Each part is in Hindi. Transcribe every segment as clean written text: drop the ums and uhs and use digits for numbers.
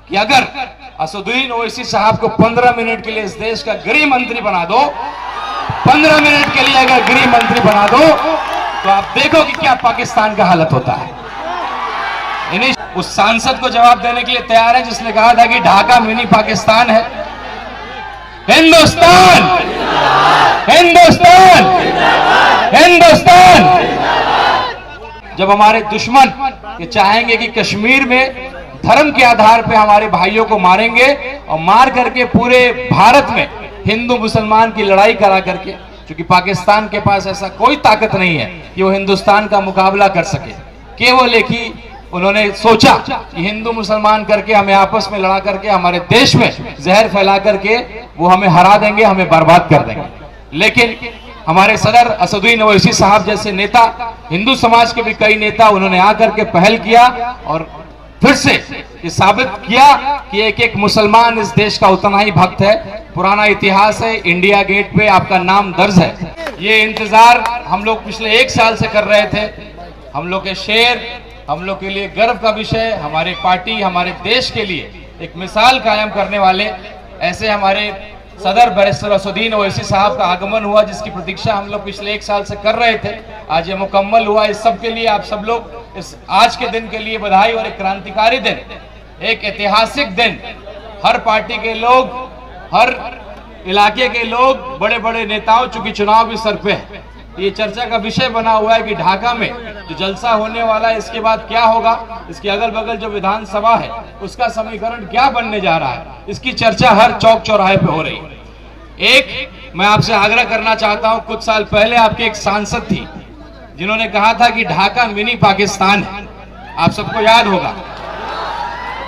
कि अगर असदुद्दीन ओवैसी साहब को 15 मिनट के लिए इस देश का गृह मंत्री बना दो, 15 मिनट के लिए अगर गृह मंत्री बना दो, तो आप देखो कि क्या पाकिस्तान का हालत होता है। इन्हीं उस सांसद को जवाब देने के लिए तैयार है जिसने कहा था कि ढाका मिनी पाकिस्तान है। हिंदुस्तान, हिंदुस्तान, हिंदुस्तान। जब हमारे दुश्मन ये चाहेंगे कि कश्मीर में धर्म के आधार पे हमारे भाइयों को मारेंगे और मार करके पूरे भारत में हिंदू मुसलमान की लड़ाई करा करके, क्योंकि पाकिस्तान के पास ऐसा कोई ताकत नहीं है कि वो हिंदुस्तान का मुकाबला कर सके। केवल एक ही उन्होंने सोचा कि हिंदू मुसलमान करके हमें आपस में लड़ा करके हमारे देश में जहर फैला करके वो हमें हरा देंगे, हमें बर्बाद कर देंगे। लेकिन हमारे सदर असदुद्दीन ओवैसी साहब जैसे नेता, हिंदू समाज के भी कई नेता, उन्होंने आकर के पहल किया और फिर से ये साबित किया कि एक एक मुसलमान इस देश का उतना ही भक्त है। पुराना इतिहास है, इंडिया गेट पे आपका नाम दर्ज है। ये इंतजार हम लोग पिछले 1 साल से कर रहे थे। हम लोग के शेर, हम लोग के लिए गर्व का विषय, हमारे पार्टी, हमारे देश के लिए एक मिसाल कायम करने वाले ऐसे हमारे सदर बैरिस्टर असदुद्दीन ओवैसी साहब का आगमन हुआ, जिसकी प्रतीक्षा हम लोग पिछले 1 साल से कर रहे थे। आज ये मुकम्मल हुआ। इस सब के लिए आप सब लोग इस आज के दिन के लिए बधाई। और एक क्रांतिकारी दिन, एक ऐतिहासिक दिन। हर पार्टी के लोग, हर इलाके के लोग, बड़े बड़े नेताओं, चूंकि चुनाव भी सर पे है, ये चर्चा का विषय बना हुआ है कि ढाका में जो जलसा होने वाला है इसके बाद क्या होगा, इसके अगल बगल जो विधानसभा है उसका समीकरण क्या बनने जा रहा है, इसकी चर्चा हर चौक चौराहे पे हो रही है। एक मैं आपसे आग्रह करना चाहता हूं, कुछ साल पहले आपके एक सांसद थी जिन्होंने कहा था कि ढाका मिनी पाकिस्तान है, आप सबको याद होगा।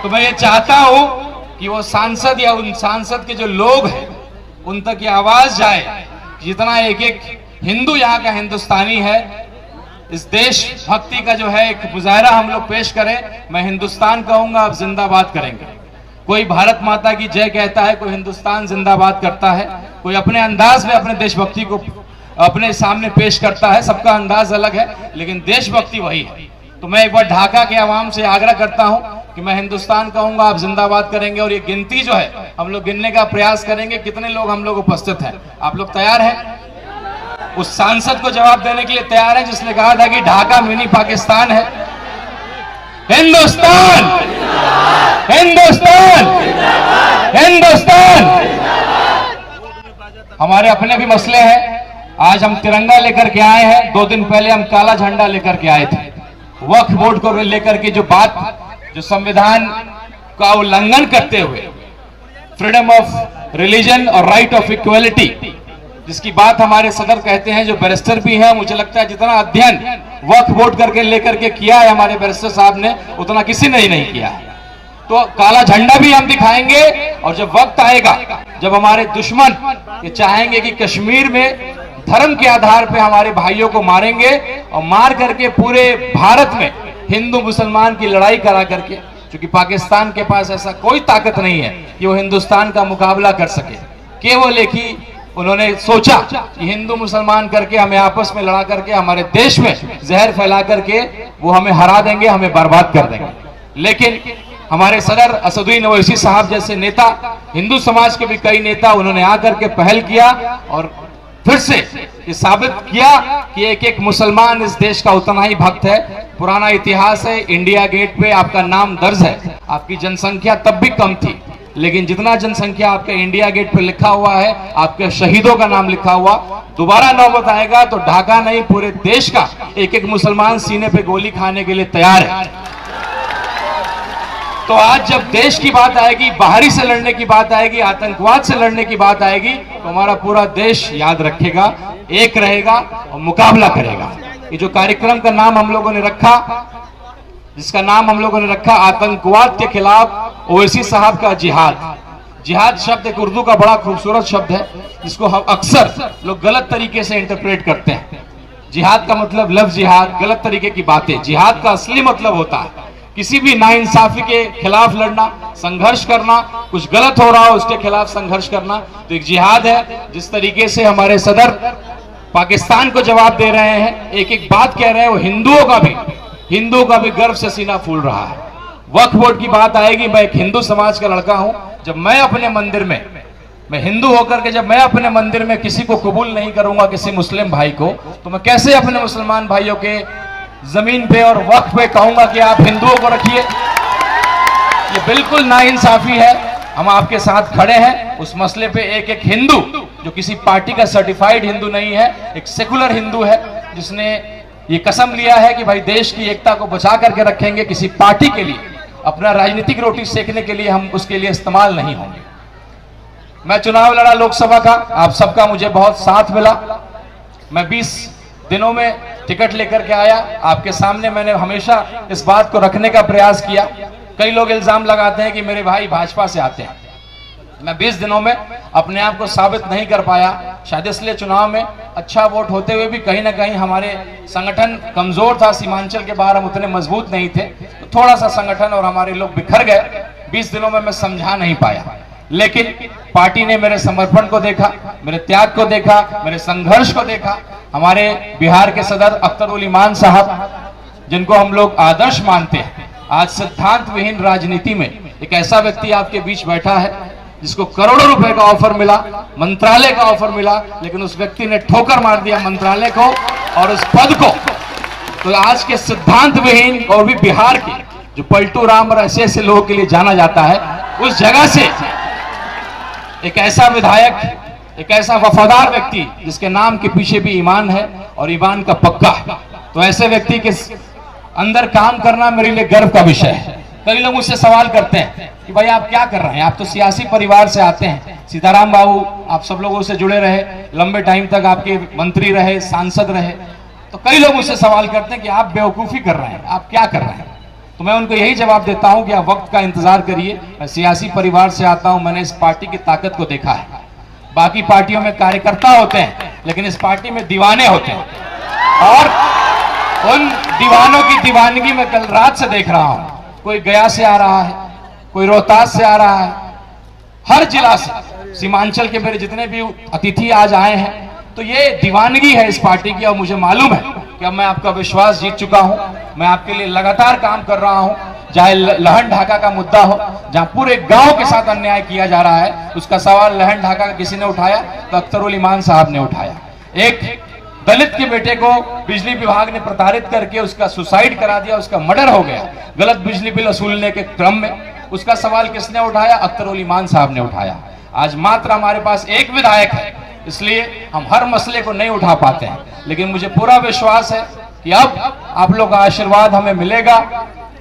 तो मैं ये चाहता हूं कि वो सांसद या उन सांसद के जो लोग हैं उन तक ये आवाज जाए, जितना एक एक हिंदू यहाँ का हिंदुस्तानी है, इस देश भक्ति का जो है एक मुजाहरा हम लोग पेश करें। मैं हिंदुस्तान कहूंगा, आप जिंदाबाद करेंगे। कोई भारत माता की जय कहता है, कोई हिंदुस्तान जिंदाबाद करता है, कोई अपने अंदाज में अपने देशभक्ति को अपने सामने पेश करता है। सबका अंदाज अलग है, लेकिन देशभक्ति वही है। तो मैं एक बार ढाका के आवाम से आग्रह करता हूं कि मैं हिंदुस्तान कहूंगा, आप जिंदाबाद करेंगे। और ये गिनती जो है हम लोग गिनने का प्रयास करेंगे, कितने लोग हम लोग उपस्थित हैं। आप लोग तैयार हैं? उस सांसद को जवाब देने के लिए तैयार है जिसने कहा था कि ढाका मिनी पाकिस्तान है। हिंदुस्तान, हिंदुस्तान, हिंदुस्तान। हमारे अपने भी मसले हैं। आज हम तिरंगा लेकर के आए हैं, 2 दिन पहले हम काला झंडा लेकर के आए थे। वक्फ बोर्ड को लेकर के जो बात, जो संविधान का उल्लंघन करते हुए फ्रीडम ऑफ रिलीजन और राइट ऑफ इक्वलिटी, जिसकी बात हमारे सदर कहते हैं, जो बैरिस्टर भी है, मुझे लगता है जितना अध्ययन वक्फ बोर्ड करके लेकर के किया है हमारे बैरिस्टर साहब ने, उतना किसी ने ही नहीं किया है। तो काला झंडा भी हम दिखाएंगे। और जब वक्त आएगा, जब हमारे दुश्मन ये चाहेंगे कि कश्मीर में धर्म के आधार पे हमारे भाइयों को मारेंगे और मार करके पूरे भारत में हिंदू मुसलमान की लड़ाई करा करके, क्योंकि पाकिस्तान के पास ऐसा कोई ताकत नहीं है कि वो हिंदुस्तान का मुकाबला कर सके। केवल एक ही उन्होंने सोचा कि हिंदू मुसलमान करके हमें आपस में लड़ा करके हमारे देश में जहर फैला करके वो हमें हरा देंगे, हमें बर्बाद कर देंगे। लेकिन हमारे सदर असदुद्दीन ओवैसी साहब जैसे नेता, हिंदू समाज के भी कई नेता, उन्होंने आकर के पहल किया और फिर से ये साबित किया कि एक एक मुसलमान इस देश का उतना ही भक्त है। पुराना इतिहास है, इंडिया गेट पे आपका नाम दर्ज है। आपकी जनसंख्या तब भी कम थी, लेकिन जितना जनसंख्या आपके इंडिया गेट पे लिखा हुआ है, आपके शहीदों का नाम लिखा हुआ, दोबारा नौबत आएगा तो ढाका नहीं पूरे देश का एक एक मुसलमान सीने पे गोली खाने के लिए तैयार है। तो आज जब देश की बात आएगी, बाहरी से लड़ने की बात आएगी, आतंकवाद से लड़ने की बात आएगी, तो हमारा पूरा देश याद रखेगा, एक रहेगा और मुकाबला करेगा। ये जो कार्यक्रम का नाम हम लोगों ने रखा, जिसका नाम हम लोगों ने रखा आतंकवाद के खिलाफ ओवैसी साहब का जिहाद। जिहाद शब्द एक उर्दू का बड़ा खूबसूरत शब्द है, जिसको हम अक्सर लोग गलत तरीके से इंटरप्रेट करते हैं। जिहाद का मतलब लफ्ज जिहाद, गलत तरीके की बातें। जिहाद का असली मतलब होता है किसी भी नाइंसाफी के खिलाफ लड़ना, संघर्ष करना, कुछ गलत हो रहा हो उसके खिलाफ संघर्ष करना, तो एक जिहाद है। जिस तरीके से हमारे सदर पाकिस्तान को जवाब दे रहे हैं, एक एक बात कह रहे हैं, वो हिंदुओं का भी गर्व से सीना फूल रहा है। वक्फ बोर्ड की बात आएगी, मैं एक हिंदू समाज का लड़का हूं। जब मैं अपने मंदिर में, मैं हिंदू होकर के जब मैं अपने मंदिर में किसी को कबूल नहीं करूंगा, किसी मुस्लिम भाई को, तो मैं कैसे अपने मुसलमान भाइयों के जमीन पे और वक्फ पे कहूंगा कि आप हिंदुओं को रखिए? ये बिल्कुल नाइंसाफी है। हम आपके साथ खड़े हैं उस मसले पे। एक एक हिंदू जो किसी पार्टी का सर्टिफाइड हिंदू नहीं है, एक सेकुलर हिंदू है, जिसने ये कसम लिया है कि भाई देश की एकता को बचा करके रखेंगे, किसी पार्टी के लिए, अपना राजनीतिक रोटी सेकने के लिए हम उसके लिए इस्तेमाल नहीं होंगे। मैं चुनाव लड़ा लोकसभा का, आप सबका मुझे बहुत साथ मिला। मैं 20 दिनों में टिकट लेकर के आया। आपके सामने मैंने हमेशा इस बात को रखने का प्रयास किया। कई लोग इल्जाम लगाते हैं कि मेरे भाई भाजपा से आते हैं। मैं 20 दिनों में अपने आप को साबित नहीं कर पाया, शायद इसलिए चुनाव में अच्छा वोट होते हुए भी कहीं ना कहीं हमारे संगठन कमजोर था। सीमांचल के बाहर हम उतने मजबूत नहीं थे, तो थोड़ा सा संगठन और हमारे लोग बिखर गए। 20 दिनों में मैं समझा नहीं पाया, लेकिन पार्टी ने मेरे समर्पण को देखा, मेरे त्याग को देखा, मेरे संघर्ष को देखा। हमारे बिहार के सदर अख्तर उल ईमान साहब, जिनको हम लोग आदर्श मानते हैं, आज सिद्धांत विहीन राजनीति में एक ऐसा व्यक्ति आपके बीच बैठा है जिसको करोड़ों रुपए का ऑफर मिला, मंत्रालय का ऑफर मिला, लेकिन उस व्यक्ति ने ठोकर मार दिया मंत्रालय को और उस पद को। तो आज के सिद्धांत विहीन और भी बिहार के जो पलटू राम और ऐसे ऐसे लोगों के लिए जाना जाता है, उस जगह से एक ऐसा विधायक, एक ऐसा वफादार व्यक्ति जिसके नाम के पीछे भी ईमान है और ईमान का पक्का है, तो ऐसे व्यक्ति के अंदर काम करना मेरे लिए गर्व का विषय है। कई लोग मुझसे सवाल करते हैं कि भाई आप क्या कर रहे हैं, आप तो सियासी परिवार से आते हैं। सीताराम बाबू आप सब लोगों से जुड़े रहे, लंबे टाइम तक आपके मंत्री रहे, सांसद रहे, तो कई लोग मुझसे सवाल करते हैं कि आप बेवकूफी कर रहे हैं, आप क्या कर रहे हैं। तो मैं उनको यही जवाब देता हूं कि आप वक्त का इंतजार करिए। मैं सियासी परिवार से आता हूं, मैंने इस पार्टी की ताकत को देखा है। बाकी पार्टियों में कार्यकर्ता होते हैं, लेकिन इस पार्टी में दीवाने होते हैं, और उन दीवानों की दीवानगी मैं कल रात से देख रहा हूं। कोई गया से आ रहा है, कोई रोहतास से आ रहा है, हर जिला से, सीमांचल के मेरे जितने भी अतिथि आज आए हैं, तो ये दीवानगी है इस पार्टी की। और मुझे मालूम है कि अब मैं आपका विश्वास जीत चुका हूं। मैं आपके लिए लगातार काम कर रहा हूं, चाहे लहन ढाका का मुद्दा हो, जहां पूरे गांव के साथ अन्याय किया जा रहा है, उसका सवाल लहन ढाका का किसी ने उठाया तो अख्तर उल ईमान साहब ने उठाया। एक दलित के बेटे को बिजली विभाग ने प्रताड़ित करके उसका सुसाइड करा दिया, उसका मर्डर हो गया गलत बिजली बिल वसूलने के क्रम में, उसका सवाल किसने उठाया? अख्तर उल ईमान साहब ने उठाया। आज मात्र हमारे पास एक विधायक है, इसलिए हम हर मसले को नहीं उठा पाते हैं, लेकिन मुझे पूरा विश्वास है कि अब आप लोग का आशीर्वाद हमें मिलेगा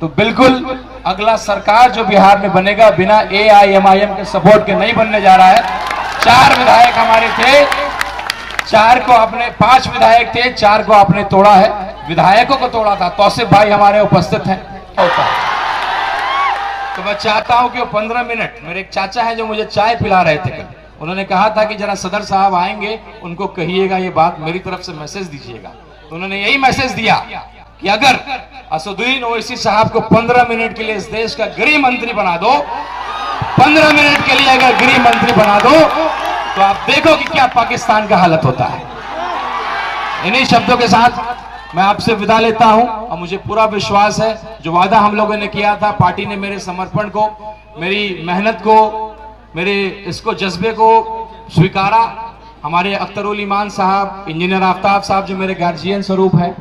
तो बिल्कुल अगला सरकार जो बिहार में बनेगा बिना AIMIM के सपोर्ट के नहीं बनने जा रहा है। 4 विधायक हमारे थे, 4 को आपने, 5 विधायक थे, 4 को आपने तोड़ा है। विधायकों को तोड़ा था। तौसीफ भाई हमारे उपस्थित हैं। तो मैं चाहता हूं कि वो 15 मिनट, मेरे एक चाचा हैं जो मुझे चाय पिला रहे थे कल, उन्होंने कहा था कि जरा सदर साहब आएंगे, उनको कहिएगा ये बात, मेरी तरफ से मैसेज दीजिएगा। तो उन्होंने यही मैसेज दिया कि अगर असदुद्दीन ओवैसी साहब को 15 मिनट के लिए इस देश का गृह मंत्री बना दो, 15 मिनट के लिए अगर गृह मंत्री बना दो, तो आप देखो कि क्या पाकिस्तान का हालत होता है। इन्हीं शब्दों के साथ मैं आपसे विदा लेता हूं, और मुझे पूरा विश्वास है जो वादा हम लोगों ने किया था, पार्टी ने मेरे समर्पण को, मेरी मेहनत को, मेरे इसको जज्बे को स्वीकारा। हमारे अख्तर उल ईमान साहब, इंजीनियर आफ्ताब साहब जो मेरे गार्जियन स्वरूप है,